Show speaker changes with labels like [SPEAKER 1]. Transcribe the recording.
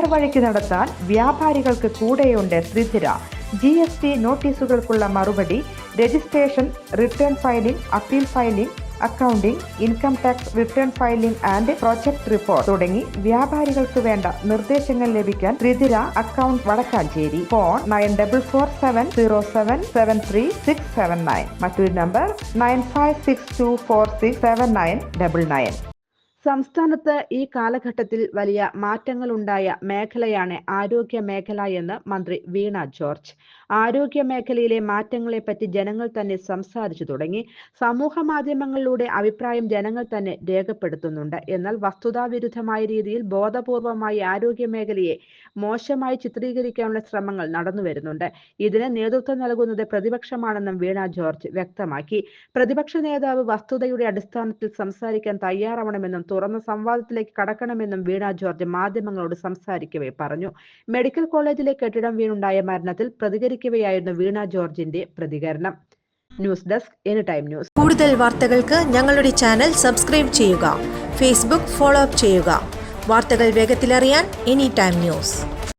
[SPEAKER 1] നേർവഴിക്ക് നടത്താൻ വ്യാപാരികൾക്ക് കൂടെയുണ്ട് ശ്രീധര. GST നോട്ടീസുകൾക്കുള്ള മറുപടി, registration, return filing, appeal filing, accounting, income tax return filing and project report തുടങ്ങി വ്യാപാരികൾക്ക് വേണ്ട നിർദ്ദേശങ്ങൾ ലഭിക്കാൻ ശ്രീധര അക്കൗണ്ട് വടക്കാഞ്ചേരി. ഫോൺ 9447077369. മറ്റൊരു നമ്പർ 9562467999. സംസ്ഥാനത്ത് ഈ കാലഘട്ടത്തിൽ വലിയ മാറ്റങ്ങളുണ്ടായ മേഖലയാണ് ആരോഗ്യ മേഖല എന്ന് മന്ത്രി വീണ ജോർജ്. ആരോഗ്യ മേഖലയിലെ മാറ്റങ്ങളെപ്പറ്റി ജനങ്ങൾ തന്നെ സംസാരിച്ചു തുടങ്ങി. സമൂഹ മാധ്യമങ്ങളിലൂടെ അഭിപ്രായം ജനങ്ങൾ തന്നെ രേഖപ്പെടുത്തുന്നുണ്ട്. എന്നാൽ വസ്തുതാവിരുദ്ധമായ രീതിയിൽ ബോധപൂർവമായി ആരോഗ്യ മേഖലയെ മോശമായി ചിത്രീകരിക്കാനുള്ള ശ്രമങ്ങൾ നടന്നുവരുന്നുണ്ട്. ഇതിന് നേതൃത്വം നൽകുന്നത് പ്രതിപക്ഷമാണെന്നും വീണ ജോർജ് വ്യക്തമാക്കി. പ്രതിപക്ഷ നേതാവ് വസ്തുതയുടെ അടിസ്ഥാനത്തിൽ സംസാരിക്കാൻ തയ്യാറാവണമെന്നും തുറന്ന സംവാദത്തിലേക്ക് കടക്കണമെന്നും വീണ ജോർജ് മാധ്യമങ്ങളോട് സംസാരിക്കവേ പറഞ്ഞു. മെഡിക്കൽ കോളേജിലെ കെട്ടിടം വീണുണ്ടായ മരണത്തിൽ പ്രതികരിക്കവെയായിരുന്നു വീണ ജോർജിന്റെ പ്രതികരണം. News desk any time news.
[SPEAKER 2] കൂടുതൽ വാർത്തകൾക്ക് ഞങ്ങളുടെ ചാനൽ സബ്സ്ക്രൈബ് ചെയ്യുക. ഫേസ്ബുക്ക് ഫോളോ അപ്പ് ചെയ്യുക. വാർത്തകൾ വേഗത്തിലറിയാൻ എനി ടൈം ന്യൂസ്.